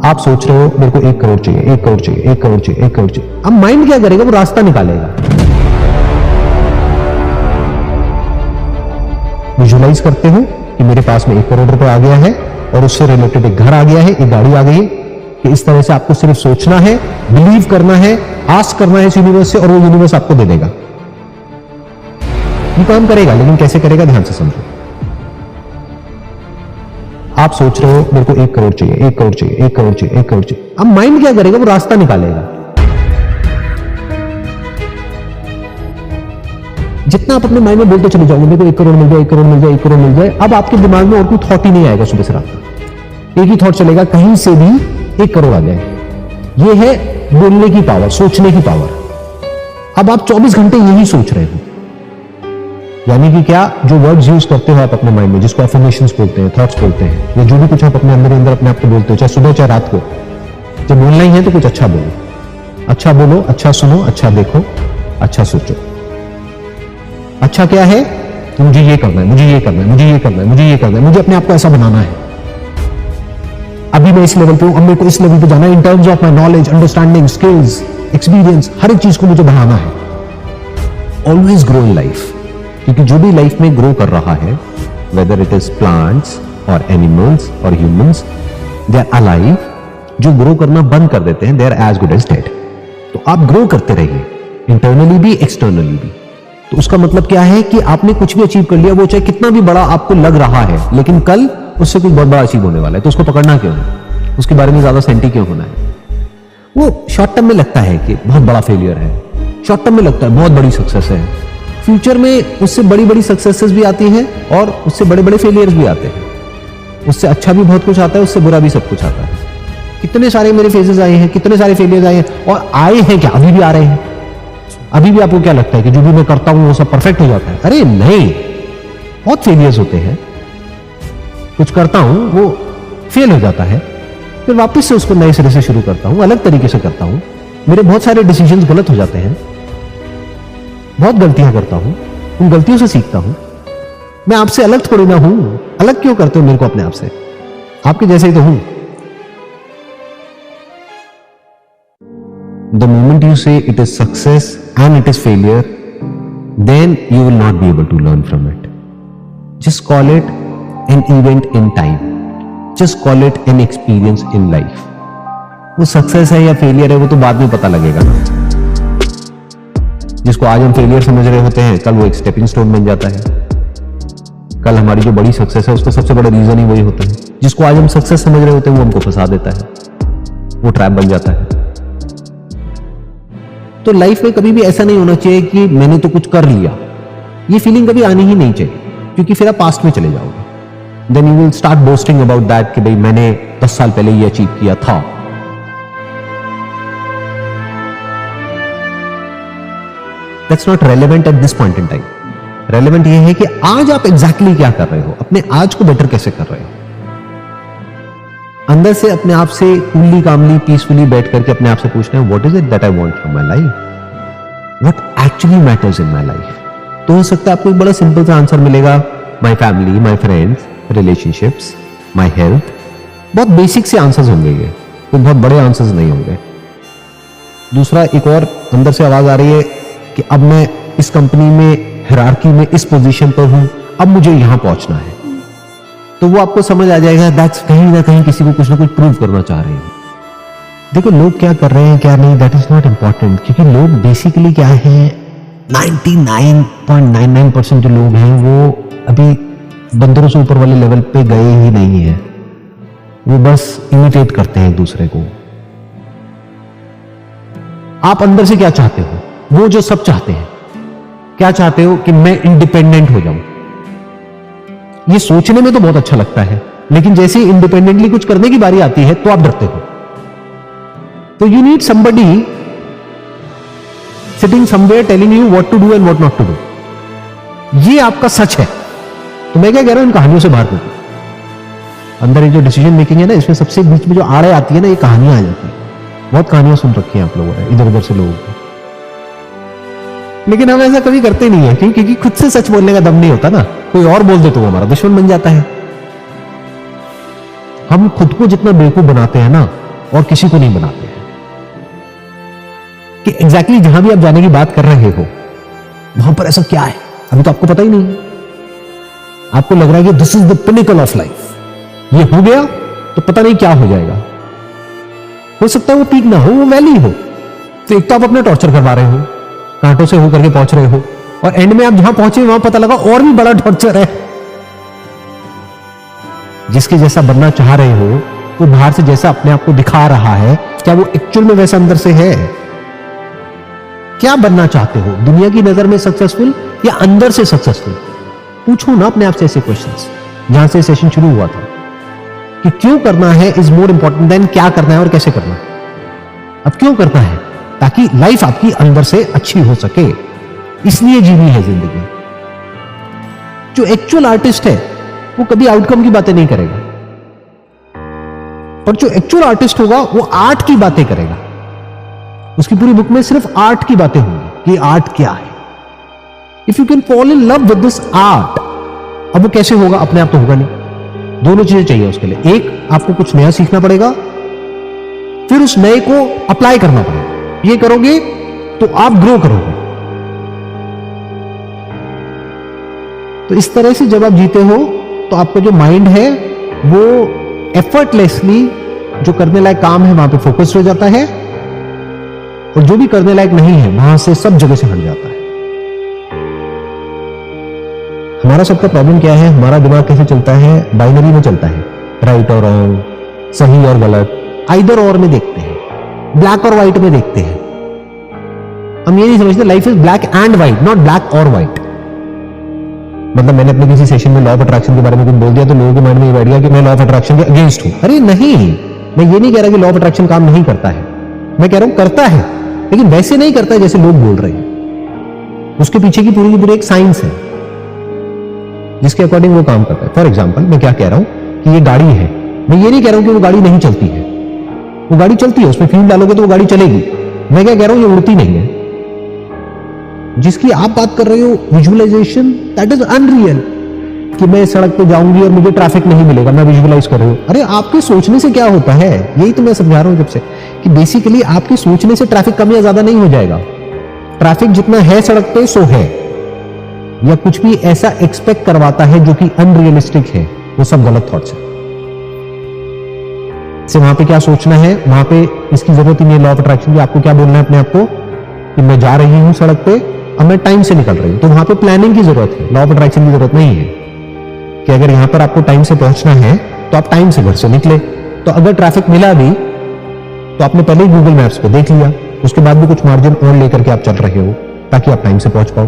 आप सोच रहे हो मेरे को 1 करोड़ चाहिए, 1 करोड़ चाहिए, 1 करोड़ चाहिए, 1 करोड़ चाहिए। अब माइंड क्या करेगा, वो रास्ता निकालेगा। विजुअलाइज करते हो कि मेरे पास में 1 करोड़ रुपए आ गया है और उससे रिलेटेड एक घर आ गया है, एक गाड़ी आ गई है, कि इस तरह से आपको सिर्फ सोचना है, बिलीव करना है, आस्क करना है इस यूनिवर्स से और वो यूनिवर्स आपको दे देगा। ये काम करेगा, लेकिन कैसे करेगा ध्यान से समझो। आप सोच रहे हो मेरे को 1 करोड़ चाहिए, 1 करोड़ चाहिए, 1 करोड़ चाहिए, 1 करोड़ चाहिए। अब माइंड क्या करेगा, वो रास्ता निकालेगा। जितना आप अपने माइंड में बोलते चले जाओगे मेरे को 1 करोड़ मिल जाए, 1 करोड़ मिल जाए, 1 करोड़ मिल जाए, अब आपके दिमाग में और कोई थॉट ही नहीं आएगा सुबह से रात तक। एक ही थॉट चलेगा, कहीं से भी 1 करोड़ आ जाए। ये है बोलने की पावर, सोचने की पावर। अब आप 24 घंटे यही सोच रहे हो, यानी कि क्या, जो वर्ड्स यूज करते हो आप अपने माइंड में, जिसको एफर्मेशंस बोलते हैं, थॉट्स बोलते हैं, या जो भी कुछ आप अपने अंदर अपने आप को बोलते हो, चाहे सुबह चाहे रात को, जब बोलना ही है तो कुछ अच्छा बोलो, अच्छा बोलो, अच्छा सुनो, अच्छा देखो, अच्छा सोचो। अच्छा क्या है, मुझे ये करना है, मुझे ये करना है, मुझे ये करना है, मुझे ये करना है, मुझे अपने आप को ऐसा बनाना है। अभी मैं इस लेवल पे हूं, अब मेरे को इस लेवल पे जाना है, in terms of my knowledge, understanding, skills, experience, हर एक चीज को मुझे बढ़ाना है। ऑलवेज ग्रो इन लाइफ, क्योंकि जो भी लाइफ में ग्रो कर रहा है, वेदर इट इज प्लांट्स और एनिमल्स और ह्यूमंस, दे आर अलाइव। जो ग्रो करना बंद कर देते हैं, they are as good as dead. तो आप ग्रो करते रहिए, इंटरनली भी, एक्सटर्नली भी। तो उसका मतलब क्या है कि आपने कुछ भी अचीव कर लिया, वो चाहे कितना भी बड़ा आपको लग रहा है, लेकिन कल उससे कुछ बहुत बड़ा अचीव होने वाला है, तो उसको पकड़ना क्यों है, उसके बारे में ज्यादा सेंटी क्यों होना है। वो शॉर्ट टर्म में लगता है कि बहुत बड़ा फेलियर है, शॉर्ट टर्म में लगता है बहुत बड़ी सक्सेस है, फ्यूचर में उससे बड़ी बड़ी सक्सेसेस भी आती हैं और उससे बड़े बड़े फेलियर्स भी आते हैं। उससे अच्छा भी बहुत कुछ आता है, उससे बुरा भी सब कुछ आता है। कितने सारे मेरे फेजेस आए हैं, कितने सारे फेलियर्स आए हैं, और आए हैं क्या, अभी भी आ रहे हैं। अभी भी आपको क्या लगता है कि जो भी मैं करता हूं वो सब परफेक्ट हो जाता है? अरे नहीं, बहुत फेलियर्स होते हैं। कुछ करता हूं वो फेल हो जाता है, फिर वापस से उसको नए सिरे से शुरू करता हूं, अलग तरीके से करता हूं। मेरे बहुत सारे डिसीजंस गलत हो जाते हैं, बहुत गलतियां करता हूं, उन गलतियों से सीखता हूं। मैं आपसे अलग थोड़ी ना हूं। अलग क्यों करते हो मेरे को अपने आप से? आपके जैसे ही तो हूं। The moment you say it is success and it is failure, then you will not be able to learn from it. Just call it an event in time. Just call it an experience in life. वो success है या failure है वो तो बाद में पता लगेगा ना। जिसको आज हम फेलियर समझ रहे होते हैं, कल वो एक स्टेपिंग स्टोन बन जाता है। कल हमारी जो बड़ी सक्सेस है उसका सबसे बड़ा रीजन ही वही होता है। जिसको आज हम सक्सेस समझ रहे होते हैं वो हमको फंसा देता है, वो ट्रैप बन जाता है। तो लाइफ में कभी भी ऐसा नहीं होना चाहिए कि मैंने तो कुछ कर लिया। ये फीलिंग कभी आनी ही नहीं चाहिए, क्योंकि फिर आप पास्ट में चले जाओगे। Then you will start boasting about that कि भाई मैंने 10 साल पहले ये अचीव किया था। That's not relevant at this point in time. Relevant ये है कि आज आप एग्जैक्टली क्या कर रहे हो, अपने आज को बेटर कैसे कर रहे हो। अंदर से अपने आप से कूलली कामली पीसफुली बैठ करके अपने आप से पूछना है, what is it that I want from my life, what actually matters in my life. तो हो सकता है आपको एक बड़ा सिंपल सा आंसर मिलेगा, my family, my friends, relationships, my health. बहुत बेसिक से आंसर्स होंगे ये, कोई बहुत बड़े आंसर्स नहीं होंगे। दूसरा, एक और अंदर से आवाज आ रही है कि अब मैं इस कंपनी में हायरार्की में इस पोजीशन पर हूं, अब मुझे यहां पहुंचना है। तो वो आपको समझ आ जाएगा दैट्स कहीं ना कहीं किसी को कुछ ना कुछ प्रूव करना चाह रहे हैं। देखो लोग क्या कर रहे हैं क्या नहीं, दैट इज नॉट इंपॉर्टेंट, क्योंकि लोग बेसिकली क्या है, 99.99% जो लोग हैं वो अभी बंदरों से ऊपर वाले लेवल पे गए ही नहीं है। वो बस इमिटेट करते हैं एक दूसरे को। आप अंदर से क्या चाहते हो? वो जो सब चाहते हैं। क्या चाहते हो? कि मैं इंडिपेंडेंट हो जाऊं। ये सोचने में तो बहुत अच्छा लगता है, लेकिन जैसे ही इंडिपेंडेंटली कुछ करने की बारी आती है तो आप डरते हो। तो you need somebody sitting somewhere telling you what to do and what not to do. ये आपका सच है। तो मैं क्या कह रहा हूं, इन कहानियों से बाहर निकलो। अंदर ये जो डिसीजन मेकिंग है ना, इसमें सबसे बीच में जो आड़े आती है ना, ये कहानियां आ जाती है। बहुत कहानियां सुन रखी हैं आप लोगों ने इधर उधर से लोगों को, लेकिन हम ऐसा कभी करते नहीं है। क्योंकि खुद से सच बोलने का दम नहीं होता ना, कोई और बोल दे तो वो हमारा दुश्मन बन जाता है। हम खुद को जितना बेवकूफ बनाते हैं ना, और किसी को नहीं बनाते हैं कि एग्जैक्टली जहां भी आप जाने की बात कर रहे हो वहां पर ऐसा क्या है, अभी तो आपको पता ही नहीं है। आपको लग रहा है कि this is the pinnacle of life, ये हो गया तो पता नहीं क्या हो जाएगा। हो सकता है वो पीक ना हो, वो वैली हो। तो एक तो आप अपना टॉर्चर करवा रहे हो, कांटों से होकर के पहुंच रहे हो, और एंड में आप जहां पहुंचे वहां पता लगा और भी बड़ा टॉर्चर है। जिसके जैसा बनना चाह रहे हो, वो बाहर से जैसा अपने आप को दिखा रहा है, क्या वो एक्चुअल में वैसा अंदर से है? क्या बनना चाहते हो, दुनिया की नजर में सक्सेसफुल या अंदर से सक्सेसफुल? पूछो ना अपने आप से ऐसे क्वेश्चंस। जहां से सेशन शुरू हुआ था कि क्यों करना है इज मोर इंपॉर्टेंट देन क्या करना है और कैसे करना है। अब क्यों करना है? ताकि लाइफ आपकी अंदर से अच्छी हो सके, इसलिए जीनी है जिंदगी। जो एक्चुअल आर्टिस्ट है वो कभी आउटकम की बातें नहीं करेगा, और जो एक्चुअल आर्टिस्ट होगा वो आर्ट की बातें करेगा। उसकी पूरी बुक में सिर्फ आर्ट की बातें होंगी कि आर्ट क्या है। If you can fall in love with this art, अब वो कैसे होगा? अपने आप तो होगा नहीं। दोनों चीजें चाहिए उसके लिए। एक, आपको कुछ नया सीखना पड़ेगा, फिर उस नए को अप्लाई करना पड़ेगा। ये करोगे तो आप ग्रो करोगे। तो इस तरह से जब आप जीते हो तो आपका जो माइंड है वो एफर्टलेसली जो करने लायक काम है वहां पे फोकस हो जाता है, और जो भी करने लायक नहीं है वहां से सब जगह से हट जाता है। हमारा सबका प्रॉब्लम क्या है? हमारा दिमाग कैसे चलता है? बाइनरी में चलता है, राइट और रॉन्ग, सही और गलत, आइदर और में देखते हैं, ब्लैक और व्हाइट में देखते हैं। हम ये नहीं समझते life is black and white, not black और व्हाइट। मतलब मैंने अपने किसी सेशन में लॉ ऑफ अट्रैक्शन के बारे में कुछ बोल दिया तो लोगों के माइंड में ये बैठ गया कि मैं लॉ ऑफ अट्रैक्शन के अगेंस्ट हूं। अरे नहीं, मैं ये नहीं कह रहा कि लॉ ऑफ अट्रैक्शन काम नहीं करता है, मैं कह रहा हूं करता है, लेकिन वैसे नहीं करता है जैसे लोग बोल रहे हैं। उसके पीछे की पूरी एक साइंस है जिसके अकॉर्डिंग वो काम करता है। फॉर एग्जाम्पल, मैं क्या कह रहा हूं कि ये गाड़ी है, मैं ये नहीं कह रहा हूं कि वो गाड़ी नहीं चलती है। वो गाड़ी चलती है, उसमें फ्यूल डालोगे तो वो गाड़ी चलेगी। मैं क्या कह रहा हूं, ये उड़ती नहीं है। जिसकी आप बात कर रहे हो विजुअलाइजेशन, दैट इज अनरियल। कि मैं सड़क पे जाऊंगी और मुझे ट्रैफिक नहीं मिलेगा, मैं विजुअलाइज कर रही हूं। अरे आपके सोचने से क्या होता है, यही तो मैं समझा रहा हूं जब से, कि बेसिकली आपके सोचने से ट्रैफिक कम या ज्यादा नहीं हो जाएगा। ट्रैफिक जितना है सड़क पे सो है, या कुछ भी ऐसा एक्सपेक्ट करवाता है जो कि अनरियलिस्टिक है, वो सब गलत थॉट्स है। से वहां पे क्या सोचना है, वहां पे इसकी जरूरत ही नहीं है लॉ ऑफ अट्रैक्शन की। आपको क्या बोलना है अपने आप को कि मैं जा रही हूं सड़क पे, अब मैं टाइम से निकल रही हूं, तो वहां पे प्लानिंग की जरूरत है, लॉ ऑफ अट्रैक्शन की जरूरत नहीं है। कि अगर यहां पर आपको टाइम से पहुंचना है तो आप टाइम से घर से निकले, तो अगर ट्रैफिक मिला भी तो आपने पहले ही गूगल मैप्स पे देख लिया, उसके बाद भी कुछ मार्जिन और लेकर के आप चल रहे हो ताकि आप टाइम से पहुंच पाओ।